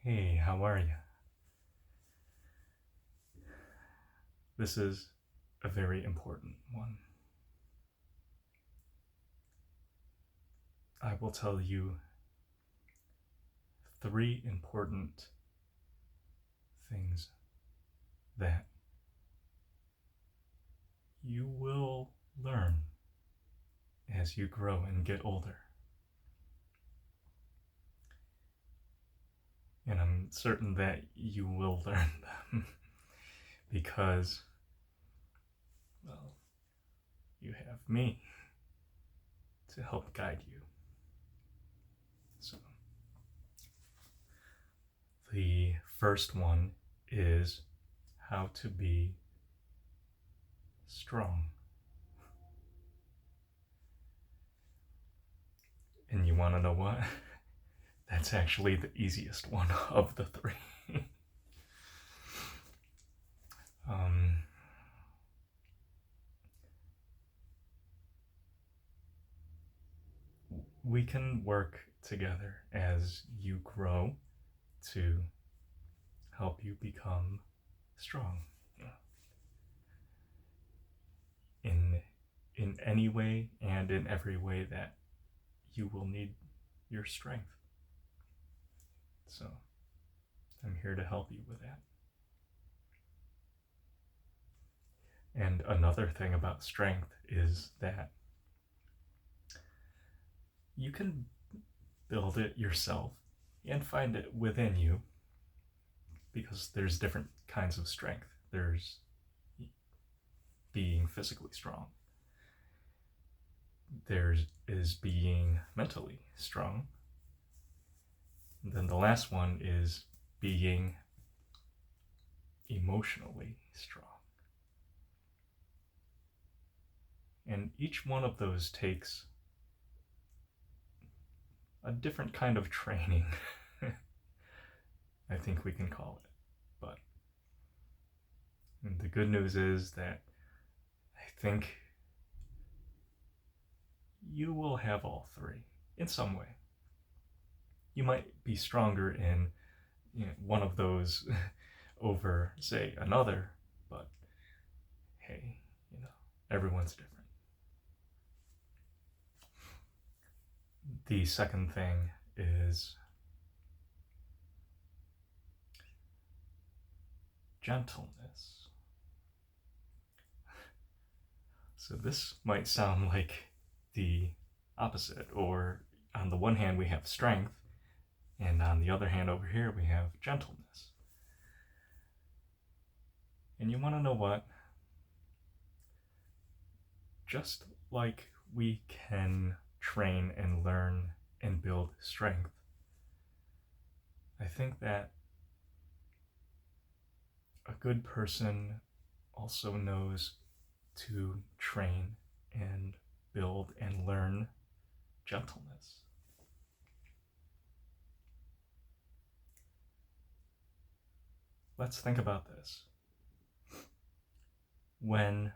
Hey, how are you? This is a very important one. I will tell you three important things that you will learn as you grow and get older. And I'm certain that you will learn them because, well, you have me to help guide you. So, the first one is how to be strong. And you want to know what? That's actually the easiest one of the three. um, we can work together as you grow to help you become strong in any way and in every way that you will need your strength. So I'm here to help you with that. And another thing about strength is that you can build it yourself and find it within you because there's different kinds of strength. There's being physically strong. There is being mentally strong. And then the last one is being emotionally strong. And each one of those takes a different kind of training, I think we can call it. But the good news is that I think you will have all three in some way. You might be stronger in one of those over, say, another, but hey, everyone's different. The second thing is gentleness. So this might sound like the opposite, or on the one hand we have strength, and on the other hand over here we have gentleness. And you want to know what? Just like we can train and learn and build strength, I think that a good person also knows to train and build and learn gentleness. Let's think about this. When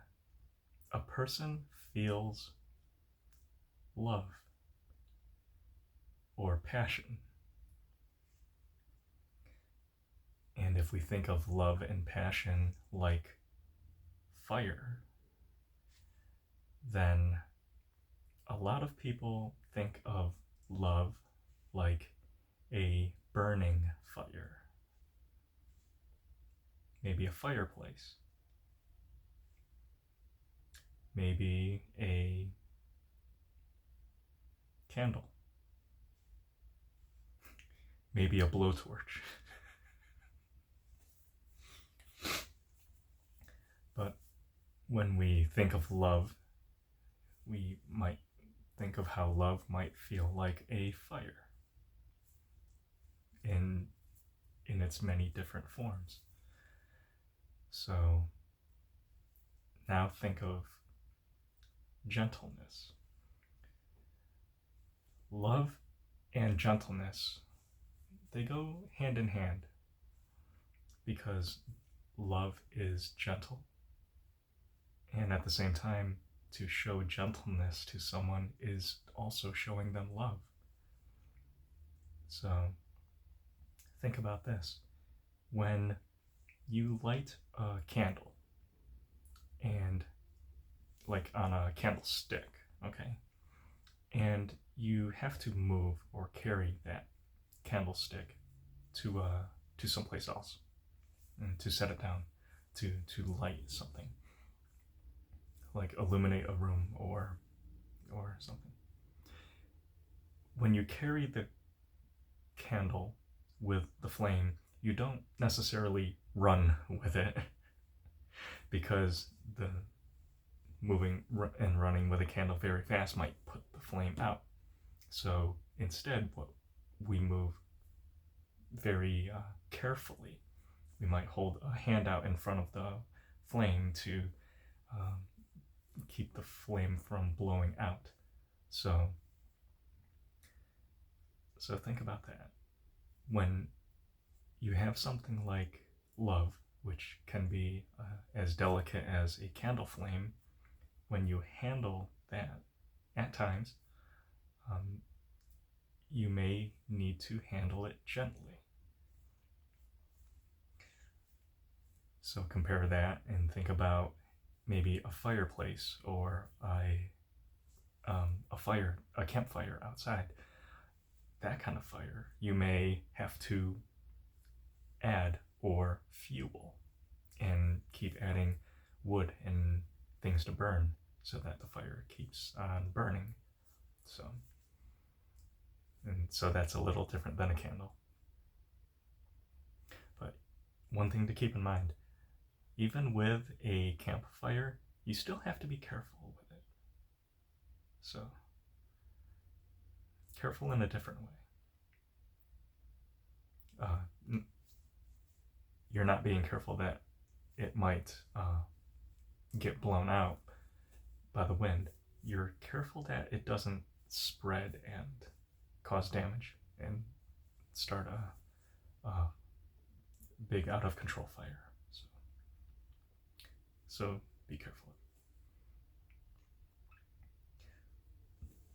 a person feels love or passion, and if we think of love and passion like fire, then a lot of people think of love like a burning fire, maybe a fireplace, maybe a candle, maybe a blowtorch. But when we think of love, we might think of how love might feel like a fire in its many different forms. So now think of gentleness. Love and gentleness, they go hand in hand because love is gentle, and at the same time, to show gentleness to someone is also showing them love. So think about this. When you light a candle, and like on a candlestick, okay, and you have to move or carry that candlestick to someplace else, and to set it down, to light something, like illuminate a room or something. When you carry the candle with the flame, you don't necessarily run with it because the moving and running with a candle very fast might put the flame out. So instead, what we move very carefully. We might hold a hand out in front of the flame to keep the flame from blowing out. So think about that. When you have something like love, which can be as delicate as a candle flame, when you handle that at times, you may need to handle it gently. So compare that and think about maybe a fireplace or a campfire outside. That kind of fire, you may have to add or fuel and keep adding wood and things to burn so that the fire keeps on burning. So that's a little different than a candle. But one thing to keep in mind, even with a campfire, you still have to be careful with it. So, careful in a different way. You're not being careful that it might get blown out by the wind. You're careful that it doesn't spread and cause damage and start a big out of control fire. So be careful.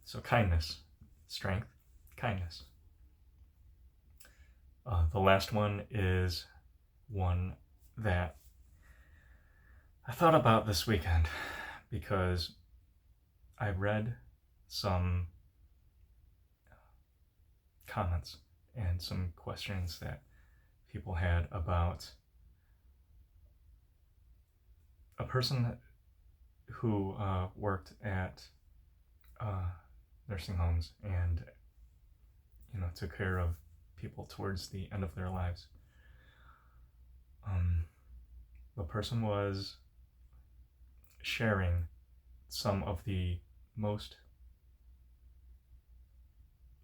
So kindness, strength, kindness. The last one is one that I thought about this weekend because I read some comments and some questions that people had about a person who worked at nursing homes and took care of people towards the end of their lives. The person was sharing some of the most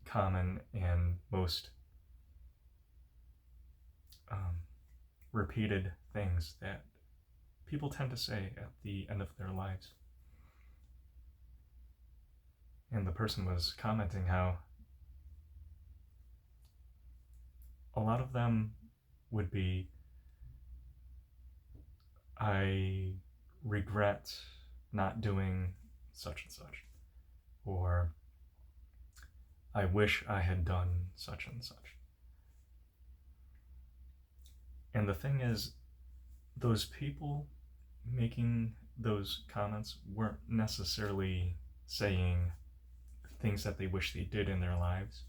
common and most repeated things that people tend to say at the end of their lives. And the person was commenting how a lot of them would be, I regret not doing such and such, or I wish I had done such and such. And the thing is, those people making those comments weren't necessarily saying things that they wish they did in their lives.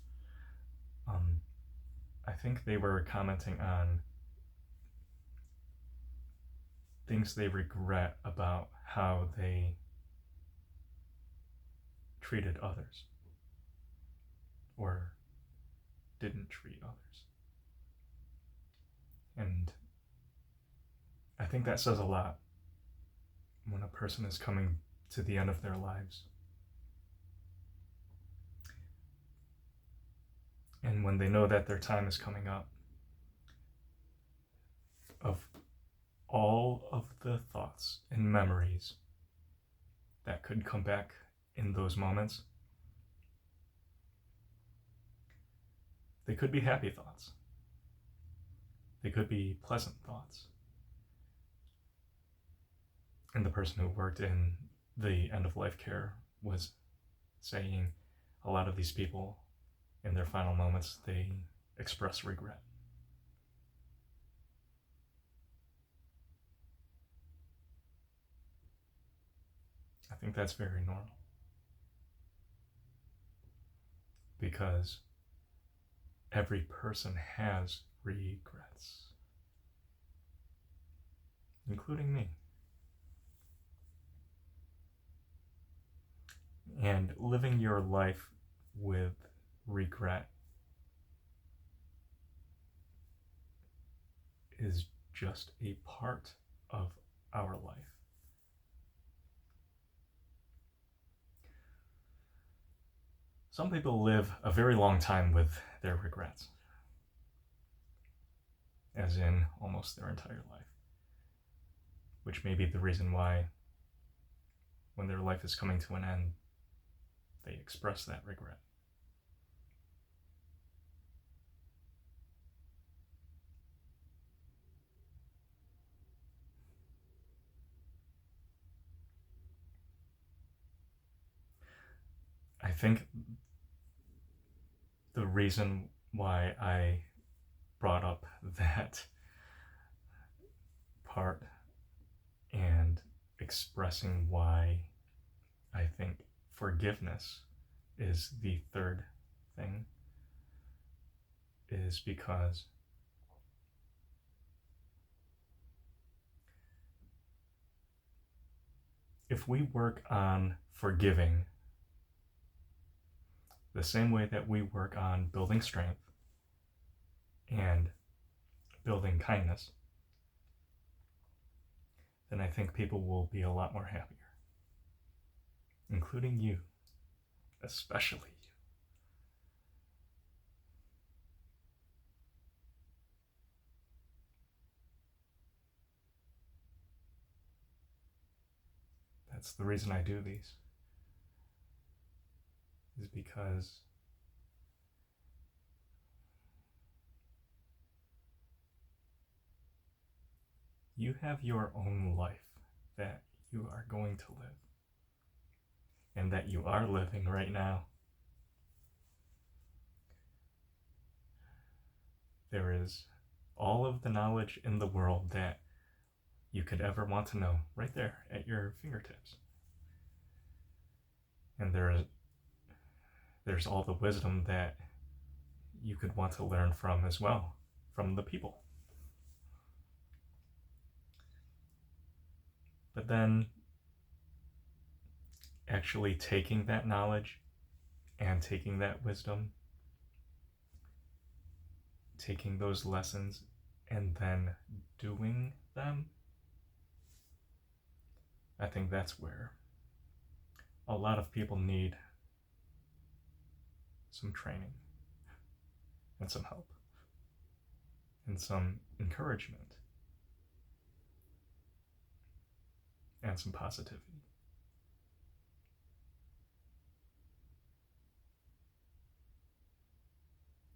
I think they were commenting on things they regret about how they treated others or didn't treat others. And I think that says a lot when a person is coming to the end of their lives. And when they know that their time is coming up, of all of the thoughts and memories that could come back in those moments, they could be happy thoughts. They could be pleasant thoughts. And the person who worked in the end-of-life care was saying a lot of these people, in their final moments, they express regret. I think that's very normal. Because every person has regrets, including me. And living your life with regret is just a part of our life. Some people live a very long time with their regrets, as in almost their entire life, which may be the reason why, when their life is coming to an end, they express that regret. I think the reason why I brought up that part and expressing why I think forgiveness is the third thing is because if we work on forgiving the same way that we work on building strength and building kindness, then I think people will be a lot more happier, including you, especially you. That's the reason I do these, is because you have your own life that you are going to live and that you are living right now. There is all of the knowledge in the world that you could ever want to know right there at your fingertips. And there's all the wisdom that you could want to learn from as well, from the people. But then actually taking that knowledge and taking that wisdom, taking those lessons and then doing them, I think that's where a lot of people need some training and some help and some encouragement and some positivity.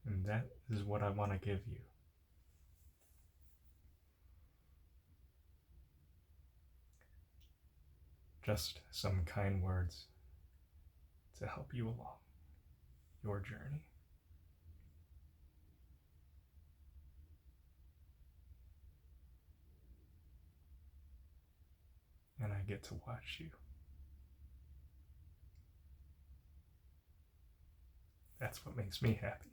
And that is what I want to give you. Just some kind words to help you along your journey. And I get to watch you. That's what makes me happy.